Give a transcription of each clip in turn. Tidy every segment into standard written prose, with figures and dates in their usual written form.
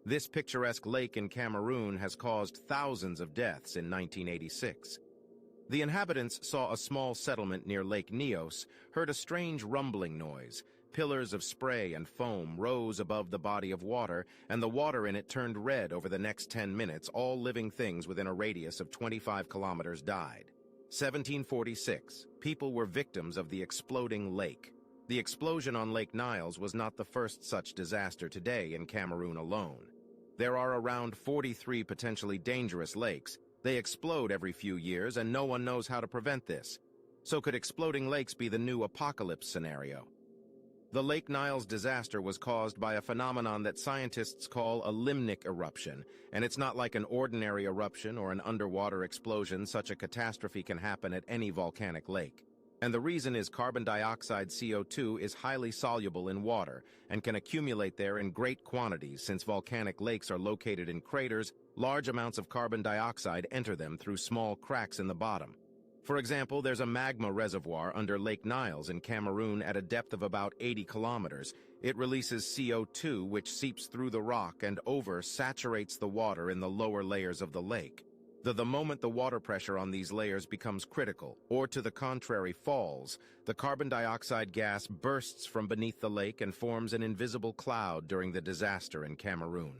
This picturesque lake in Cameroon has caused thousands of deaths in 1986. The inhabitants saw a small settlement near Lake Nyos, heard a strange rumbling noise. Pillars of spray and foam rose above the body of water, and the water in it turned red over the next 10 minutes. All living things within a radius of 25 kilometers died. 1746. People were victims of the exploding lake. The explosion on Lake Nyos was not the first such disaster today in Cameroon alone. There are around 43 potentially dangerous lakes. They explode every few years, and no one knows how to prevent this. So could exploding lakes be the new apocalypse scenario? The Lake Nyos disaster was caused by a phenomenon that scientists call a limnic eruption, and it's not like an ordinary eruption or an underwater explosion. Such a catastrophe can happen at any volcanic lake. And the reason is carbon dioxide CO2 is highly soluble in water and can accumulate there in great quantities. Since volcanic lakes are located in craters, large amounts of carbon dioxide enter them through small cracks in the bottom. For example, there's a magma reservoir under Lake Nyos in Cameroon at a depth of about 80 kilometers. It releases CO2, which seeps through the rock and saturates the water in the lower layers of the lake. The moment the water pressure on these layers becomes critical, or to the contrary falls, the carbon dioxide gas bursts from beneath the lake and forms an invisible cloud during the disaster in Cameroon.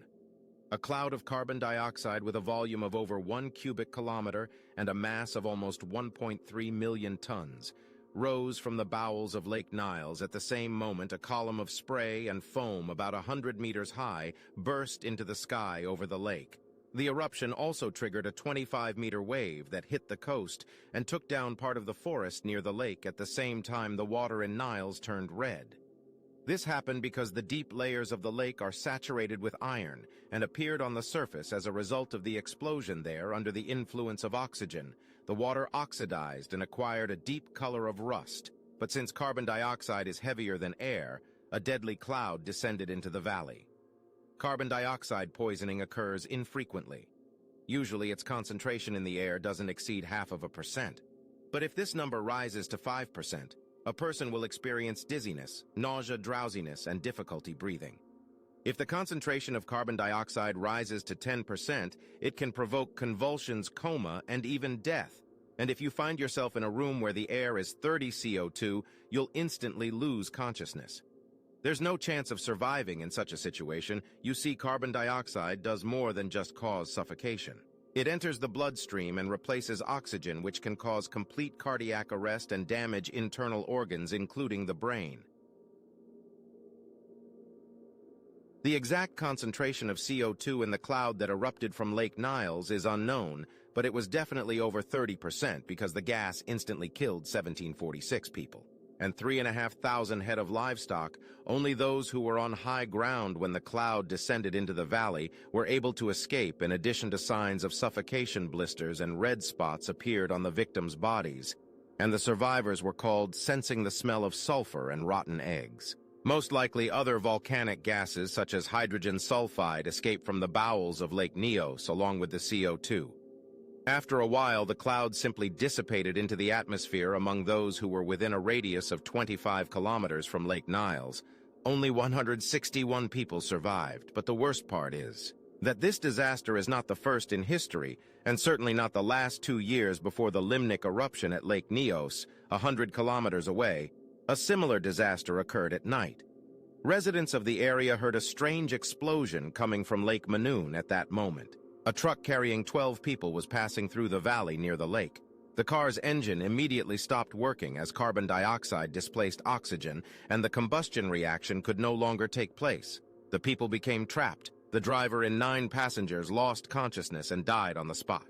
A cloud of carbon dioxide with a volume of over 1 cubic kilometer and a mass of almost 1.3 million tons rose from the bowels of Lake Nyos. At the same moment, a column of spray and foam about 100 meters high burst into the sky over the lake. The eruption also triggered a 25-meter wave that hit the coast and took down part of the forest near the lake. At the same time, the water in Nyos turned red. This happened because the deep layers of the lake are saturated with iron and appeared on the surface as a result of the explosion there. Under the influence of oxygen, the water oxidized and acquired a deep color of rust. But since carbon dioxide is heavier than air, a deadly cloud descended into the valley. Carbon dioxide poisoning occurs infrequently. Usually its concentration in the air doesn't exceed 0.5%. But if this number rises to 5%, a person will experience dizziness, nausea, drowsiness, and difficulty breathing. If the concentration of carbon dioxide rises to 10%, it can provoke convulsions, coma, and even death. And if you find yourself in a room where the air is 30 CO2, you'll instantly lose consciousness. There's no chance of surviving in such a situation. You see, carbon dioxide does more than just cause suffocation. It enters the bloodstream and replaces oxygen, which can cause complete cardiac arrest and damage internal organs, including the brain. The exact concentration of CO2 in the cloud that erupted from Lake Nyos is unknown, but it was definitely over 30% because the gas instantly killed 1746 people. And 3,500 head of livestock. Only those who were on high ground when the cloud descended into the valley were able to escape. In addition to signs of suffocation, blisters and red spots appeared on the victims' bodies, and the survivors were called sensing the smell of sulfur and rotten eggs. Most likely other volcanic gases such as hydrogen sulfide escaped from the bowels of Lake Nyos along with the CO2. After a while, the cloud simply dissipated into the atmosphere among those who were within a radius of 25 kilometers from Lake Nyos. Only 161 people survived, but the worst part is that this disaster is not the first in history, and certainly not the last 2 years before the limnic eruption at Lake Nyos, 100 kilometers away. A similar disaster occurred at night. Residents of the area heard a strange explosion coming from Lake Manoon at that moment. A truck carrying 12 people was passing through the valley near the lake. The car's engine immediately stopped working as carbon dioxide displaced oxygen, and the combustion reaction could no longer take place. The people became trapped. The driver and 9 passengers lost consciousness and died on the spot.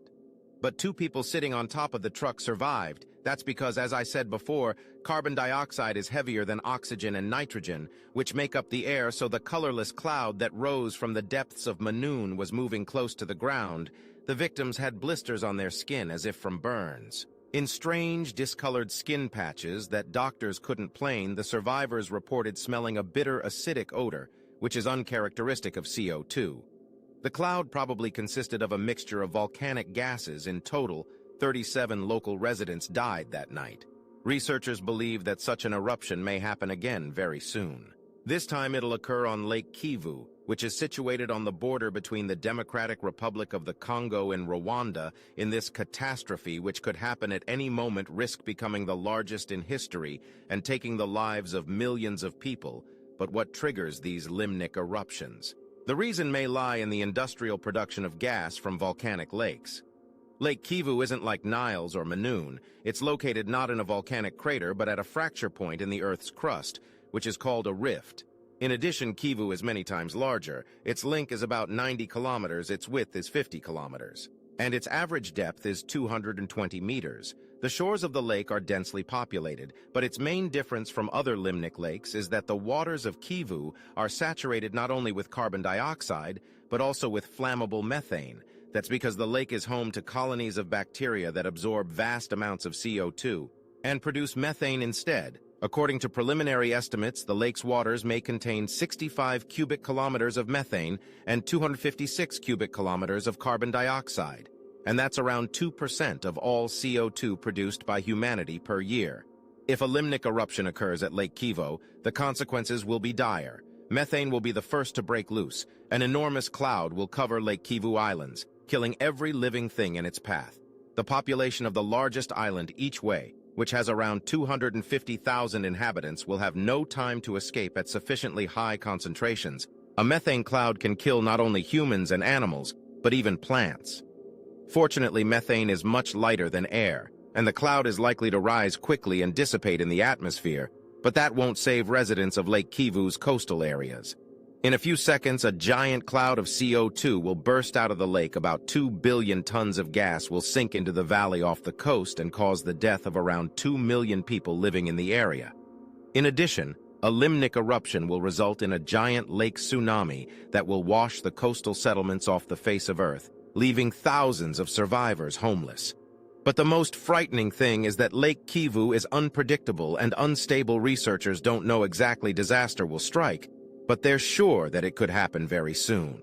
But 2 people sitting on top of the truck survived. That's because, as I said before, carbon dioxide is heavier than oxygen and nitrogen, which make up the air, so the colorless cloud that rose from the depths of Manoon was moving close to the ground. The victims had blisters on their skin as if from burns. In strange, discolored skin patches that doctors couldn't plain, the survivors reported smelling a bitter, acidic odor, which is uncharacteristic of CO2. The cloud probably consisted of a mixture of volcanic gases. In total, 37 local residents died that night. Researchers believe that such an eruption may happen again very soon. This time it'll occur on Lake Kivu, which is situated on the border between the Democratic Republic of the Congo and Rwanda. In this catastrophe, which could happen at any moment, risk becoming the largest in history and taking the lives of millions of people. But what triggers these limnic eruptions? The reason may lie in the industrial production of gas from volcanic lakes. Lake Kivu isn't like Niles or Manoon. It's located not in a volcanic crater, but at a fracture point in the Earth's crust, which is called a rift. In addition, Kivu is many times larger. Its length is about 90 kilometers, its width is 50 kilometers, and its average depth is 220 meters. The shores of the lake are densely populated, but its main difference from other limnic lakes is that the waters of Kivu are saturated not only with carbon dioxide, but also with flammable methane. That's because the lake is home to colonies of bacteria that absorb vast amounts of CO2 and produce methane instead. According to preliminary estimates, the lake's waters may contain 65 cubic kilometers of methane and 256 cubic kilometers of carbon dioxide. And that's around 2% of all CO2 produced by humanity per year. If a limnic eruption occurs at Lake Kivu, the consequences will be dire. Methane will be the first to break loose. An enormous cloud will cover Lake Kivu Islands, killing every living thing in its path. The population of the largest island each way, which has around 250,000 inhabitants, will have no time to escape at sufficiently high concentrations. A methane cloud can kill not only humans and animals, but even plants. Fortunately, methane is much lighter than air, and the cloud is likely to rise quickly and dissipate in the atmosphere, but that won't save residents of Lake Kivu's coastal areas. In a few seconds, a giant cloud of CO2 will burst out of the lake. About 2 billion tons of gas will sink into the valley off the coast and cause the death of around 2 million people living in the area. In addition, a limnic eruption will result in a giant lake tsunami that will wash the coastal settlements off the face of Earth, leaving thousands of survivors homeless. But the most frightening thing is that Lake Kivu is unpredictable and unstable. Researchers don't know exactly disaster will strike, but they're sure that it could happen very soon.